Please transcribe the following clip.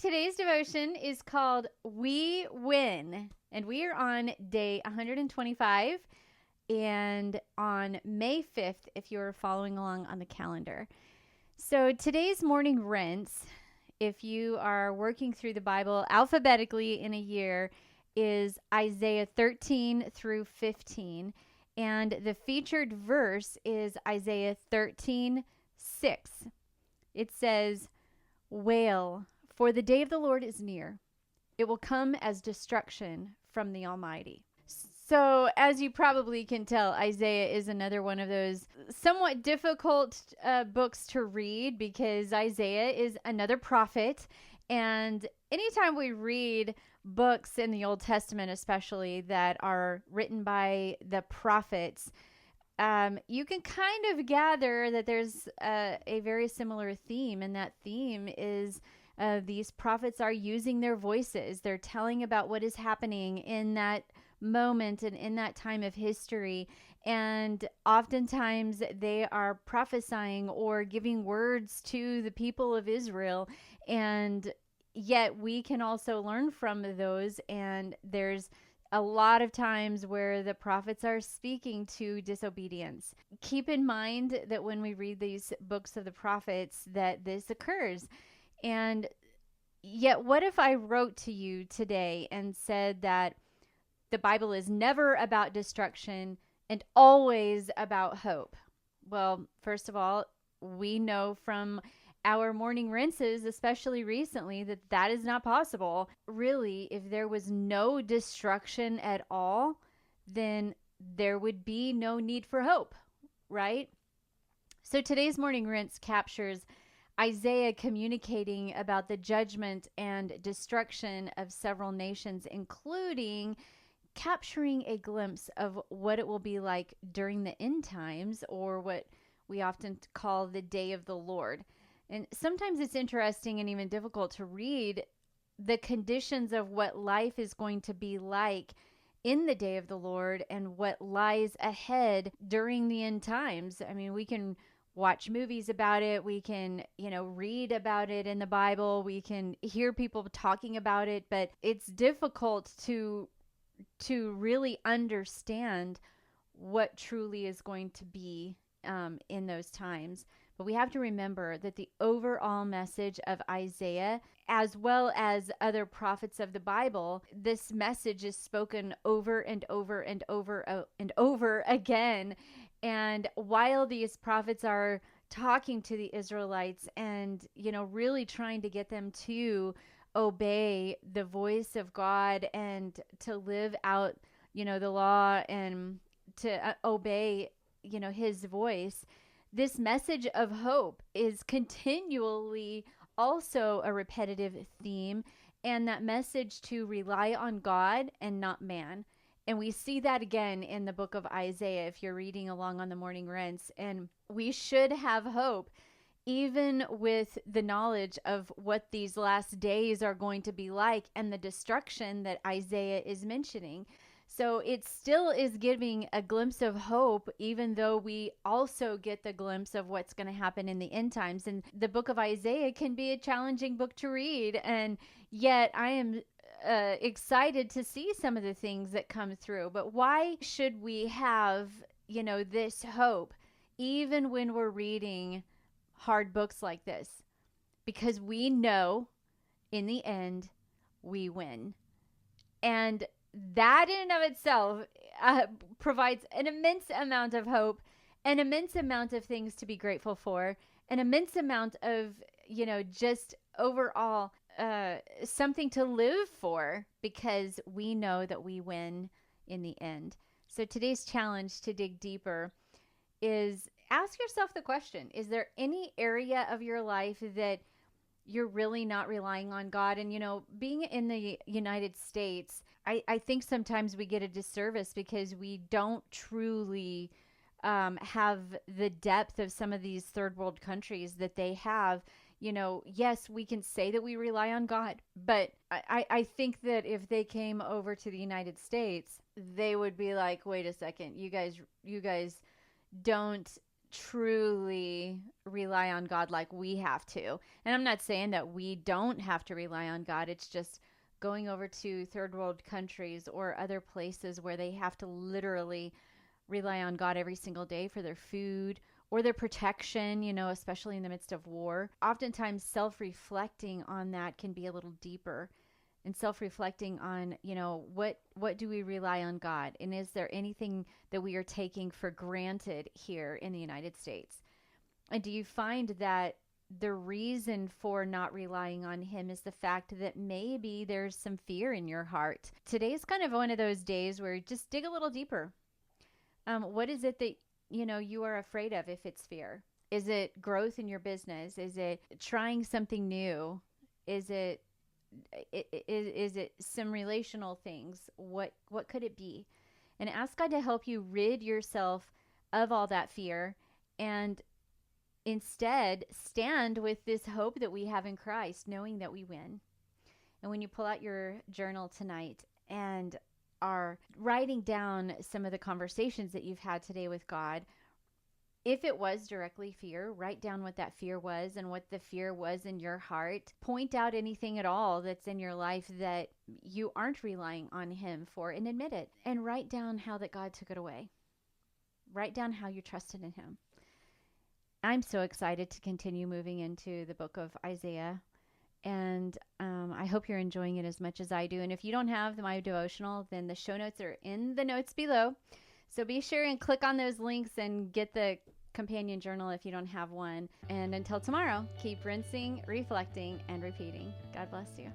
today's devotion is called We Win, and we are on day 125 and on May 5th if you're following along on the calendar. So today's morning rinse, if you are working through the Bible alphabetically in a year, is Isaiah 13 through 15, and the featured verse is Isaiah 13:6. It says, "Wail, for the day of the Lord is near. It will come as destruction from the Almighty." So, as you probably can tell, Isaiah is another one of those somewhat difficult books to read because Isaiah is another prophet. And anytime we read books in the Old Testament, especially that are written by the prophets, you can kind of gather that there's a very similar theme, and that theme is these prophets are using their voices. They're telling about what is happening in that moment and in that time of history. And oftentimes they are prophesying or giving words to the people of Israel. And yet we can also learn from those. And there's a lot of times where the prophets are speaking to disobedience. Keep in mind that when we read these books of the prophets that this occurs. And yet, what if I wrote to you today and said that the Bible is never about destruction and always about hope? Well, first of all, we know from our morning rinses, especially recently, that that is not possible. Really, if there was no destruction at all, then there would be no need for hope, right? So today's morning rinse captures Isaiah communicating about the judgment and destruction of several nations, including capturing a glimpse of what it will be like during the end times, or what we often call the day of the Lord. And sometimes it's interesting and even difficult to read the conditions of what life is going to be like in the day of the Lord and what lies ahead during the end times. I mean, we can watch movies about it. We can, read about it in the Bible. We can hear people talking about it, but it's difficult to really understand what truly is going to be in those times. But we have to remember that the overall message of Isaiah, as well as other prophets of the Bible, this message is spoken over and over and over and over again. And while these prophets are talking to the Israelites and, really trying to get them to obey the voice of God and to live out, the law and to obey, his voice, this message of hope is continually also a repetitive theme, and that message to rely on God and not man. And we see that again in the book of Isaiah if you're reading along on the morning rinse. And we should have hope even with the knowledge of what these last days are going to be like and the destruction that Isaiah is mentioning. So it still is giving a glimpse of hope, even though we also get the glimpse of what's going to happen in the end times. And the book of Isaiah can be a challenging book to read. And yet I am excited to see some of the things that come through. But why should we have, this hope, even when we're reading hard books like this? Because we know in the end we win. And that in and of itself provides an immense amount of hope, an immense amount of things to be grateful for, an immense amount of, just overall something to live for, because we know that we win in the end. So today's challenge to dig deeper is ask yourself the question, is there any area of your life that you're really not relying on God? And, being in the United States, I think sometimes we get a disservice because we don't truly have the depth of some of these third world countries that they have. Yes, we can say that we rely on God, but I think that if they came over to the United States, they would be like, wait a second, you guys don't truly rely on God like we have to. And I'm not saying that we don't have to rely on God. It's just going over to third world countries or other places where they have to literally rely on God every single day for their food or their protection, especially in the midst of war. Oftentimes, self reflecting on that can be a little deeper, and self-reflecting on, what do we rely on God, and is there anything that we are taking for granted here in the United States? And do you find that the reason for not relying on him is the fact that maybe there's some fear in your heart? Today's kind of one of those days where just dig a little deeper. What is it that you are afraid of? If it's fear, is it growth in your business? Is it trying something new? Is it is it some relational things? What could it be? And ask God to help you rid yourself of all that fear, and instead stand with this hope that we have in Christ, knowing that we win. And when you pull out your journal tonight and are writing down some of the conversations that you've had today with God, if it was directly fear, write down what that fear was and what the fear was in your heart. Point out anything at all that's in your life that you aren't relying on him for, and admit it. And write down how that God took it away. Write down how you trusted in him. I'm so excited to continue moving into the book of Isaiah. And I hope you're enjoying it as much as I do. And if you don't have my devotional, then the show notes are in the notes below. So be sure and click on those links and get the companion journal if you don't have one. And until tomorrow, keep rinsing, reflecting, and repeating. God bless you.